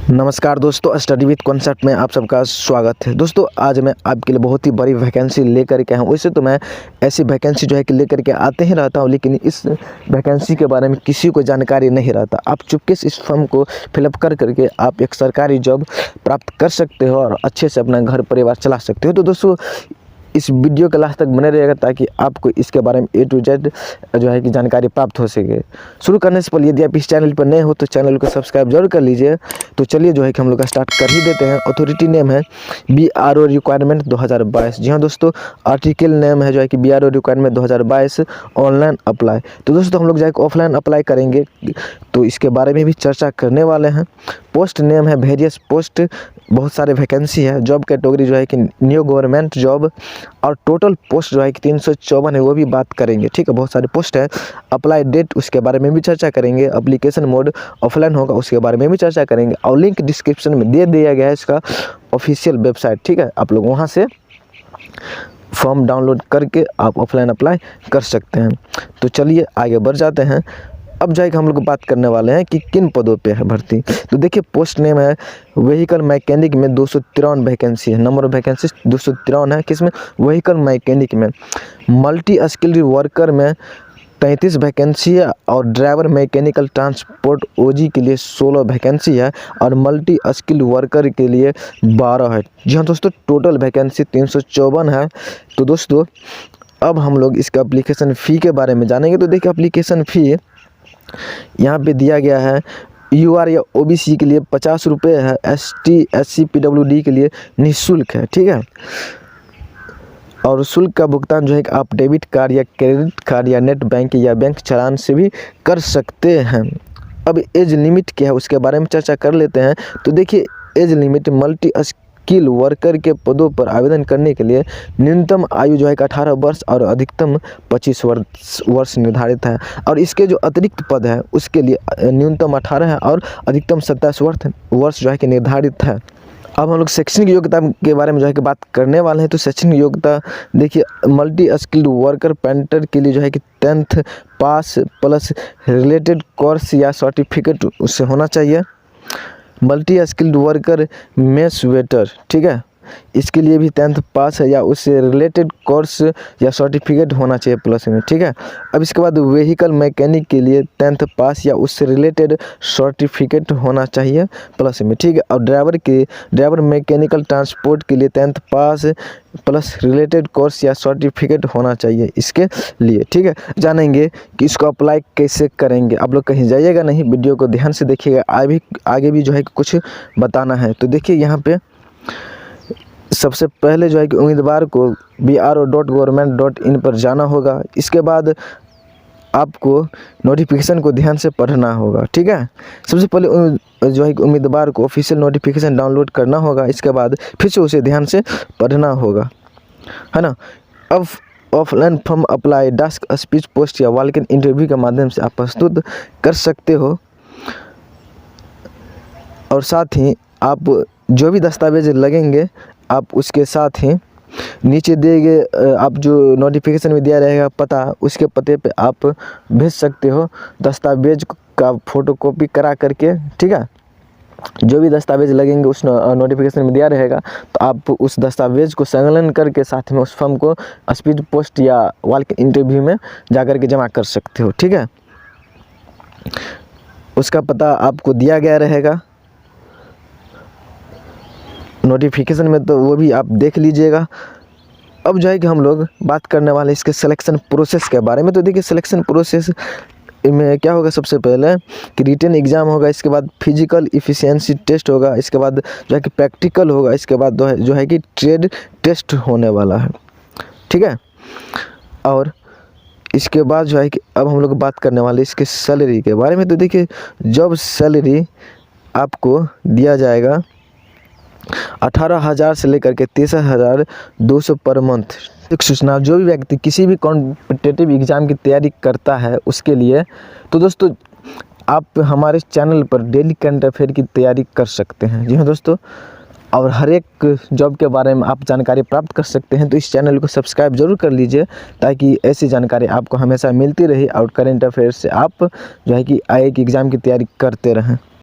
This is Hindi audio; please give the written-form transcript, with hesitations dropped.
नमस्कार दोस्तों, स्टडी विद कॉन्सेप्ट में आप सबका स्वागत है। दोस्तों आज मैं आपके लिए बहुत ही बड़ी वैकेंसी लेकर के आया हूँ। वैसे तो मैं ऐसी वैकेंसी जो है कि लेकर के आते ही रहता हूँ, लेकिन इस वैकेंसी के बारे में किसी को जानकारी नहीं रहता। आप चुपके से इस फॉर्म को फिलअप कर करके आप एक सरकारी जॉब प्राप्त कर सकते हो और अच्छे से अपना घर परिवार चला सकते हो। तो दोस्तों इस वीडियो के लास्ट तक बने रहेगा ताकि आपको इसके बारे में A to Z जो है कि जानकारी प्राप्त हो सके। शुरू करने से पहले यदि आप इस चैनल पर नए हो तो चैनल को सब्सक्राइब जरूर कर लीजिए। तो चलिए जो है कि हम लोग स्टार्ट कर ही देते हैं। अथॉरिटी नेम है BRO रिक्वायरमेंट 2022। जी हाँ दोस्तों, आर्टिकल नेम है जो है कि BRO रिक्वायरमेंट 2022 ऑनलाइन अप्लाई। तो दोस्तों हम लोग जो है कि ऑफलाइन अप्लाई करेंगे, तो इसके बारे में भी चर्चा करने वाले हैं। पोस्ट नेम है वेरियस पोस्ट, बहुत सारे वैकेंसी है। जॉब कैटेगरी जो है कि न्यू गवर्नमेंट जॉब और टोटल पोस्ट जो है कि 354 है, वो भी बात करेंगे। ठीक है, बहुत सारे पोस्ट है। अप्लाई डेट उसके बारे में भी चर्चा करेंगे। एप्लीकेशन मोड ऑफलाइन होगा उसके बारे में भी चर्चा करेंगे और लिंक डिस्क्रिप्शन में दे दिया गया है इसका ऑफिशियल वेबसाइट। ठीक है, आप लोग वहाँ से फॉर्म डाउनलोड करके आप ऑफलाइन अप्लाई कर सकते हैं। तो चलिए आगे बढ़ जाते हैं। अब जाएगा हम लोग बात करने वाले हैं कि किन पदों पे है भर्ती। तो देखिए पोस्ट नेम है व्हीकल मैकेनिक में 253 वैकेंसी है। नंबर ऑफ वैकेंसी 253 है। किसमें? व्हीकल मैकेनिक में। मल्टी स्किल्ड वर्कर में 33 वैकेंसी है और ड्राइवर मैकेनिकल ट्रांसपोर्ट OG के लिए 16 वैकेंसी है और मल्टी स्किल्ड वर्कर के लिए 12 है। जी हाँ दोस्तों, टोटल वैकेंसी 354 है। तो दोस्तों अब हम लोग इसका एप्लीकेशन फ़ी के बारे में जानेंगे। तो देखिए एप्लीकेशन फ़ी यहाँ पे दिया गया है। UR या OBC के लिए 50 रुपये है। ST SC PWD के लिए निःशुल्क है। ठीक है, और शुल्क का भुगतान जो है कि आप डेबिट कार्ड या क्रेडिट कार्ड या नेट बैंक या बैंक चालान से भी कर सकते हैं। अब एज लिमिट क्या है उसके बारे में चर्चा कर लेते हैं। तो देखिए age limit multi skill worker के पदों पर आवेदन करने के लिए न्यूनतम आयु जो है कि 18 वर्ष और अधिकतम 25 वर्ष निर्धारित है। और इसके जो अतिरिक्त पद है उसके लिए न्यूनतम 18 है और अधिकतम 27 वर्ष जो है कि निर्धारित है। अब हम लोग शैक्षणिक योग्यता के बारे में जो है कि बात करने वाले हैं। तो शैक्षणिक योग्यता देखिए मल्टी स्किल्ड वर्कर पेंटर के लिए जो है कि 10th पास प्लस रिलेटेड कोर्स या सर्टिफिकेट उससे होना चाहिए। Multi skilled worker mess waiter, ठीक है, इसके लिए भी 10th पास है या उससे रिलेटेड कोर्स या सर्टिफिकेट होना चाहिए प्लस में। ठीक है, अब इसके बाद व्हीकल मैकेनिक के लिए 10th पास या उससे रिलेटेड सर्टिफिकेट होना चाहिए प्लस में। ठीक है, और ड्राइवर मैकेनिकल ट्रांसपोर्ट के लिए 10th पास प्लस रिलेटेड कोर्स या सर्टिफिकेट होना चाहिए इसके लिए। ठीक है, जानेंगे कि इसको अप्लाई कैसे करेंगे। आप लोग कहीं जाइएगा नहीं, वीडियो को ध्यान से देखिएगा, आगे भी जो है कि कुछ बताना है। तो देखिए यहाँ पे सबसे पहले जो है कि उम्मीदवार को BRO.government.in पर जाना होगा। इसके बाद आपको नोटिफिकेशन को ध्यान से पढ़ना होगा। ठीक है, सबसे पहले जो है कि उम्मीदवार को ऑफिशियल नोटिफिकेशन डाउनलोड करना होगा। इसके बाद फिर से उसे ध्यान से पढ़ना होगा, है ना। अब offline form apply desk speech post या वॉक इन इंटरव्यू के माध्यम से आप प्रस्तुत कर सकते हो। और साथ ही आप जो भी दस्तावेज लगेंगे आप उसके साथ ही नीचे दिए गए आप जो नोटिफिकेशन में दिया रहेगा पता, उसके पते पे आप भेज सकते हो दस्तावेज का फोटोकॉपी करा करके। ठीक है, जो भी दस्तावेज लगेंगे उस नोटिफिकेशन में दिया रहेगा, तो आप उस दस्तावेज को संकलन करके साथ में उस फॉर्म को स्पीड पोस्ट या वॉक इंटरव्यू में जा कर के जमा कर सकते हो। ठीक है, उसका पता आपको दिया गया रहेगा नोटिफिकेशन में, तो वो भी आप देख लीजिएगा। अब जो है कि हम लोग बात करने वाले इसके सिलेक्शन प्रोसेस के बारे में। तो देखिए सिलेक्शन प्रोसेस में क्या होगा, सबसे पहले कि रिटन एग्ज़ाम होगा, इसके बाद फिजिकल इफ़िशियंसी टेस्ट होगा, इसके बाद जो है कि प्रैक्टिकल होगा, इसके बाद जो है कि ट्रेड टेस्ट होने वाला है। ठीक है, और इसके बाद जो है कि अब हम लोग बात करने वाले इसके सैलरी के बारे में। तो देखिए जॉब सैलरी आपको दिया जाएगा 18,000 से लेकर के 63,200 पर मंथ। एक सूचना, जो भी व्यक्ति किसी भी कॉम्पिटिटिव एग्ज़ाम की तैयारी करता है उसके लिए, तो दोस्तों आप हमारे चैनल पर डेली करंट अफेयर की तैयारी कर सकते हैं। जी हाँ दोस्तों, और हर एक जॉब के बारे में आप जानकारी प्राप्त कर सकते हैं। तो इस चैनल को सब्सक्राइब जरूर कर लीजिए ताकि ऐसी जानकारी आपको हमेशा मिलती रहे और करंट अफेयर से आप जो है कि IAS की एग्ज़ाम की तैयारी करते रहें।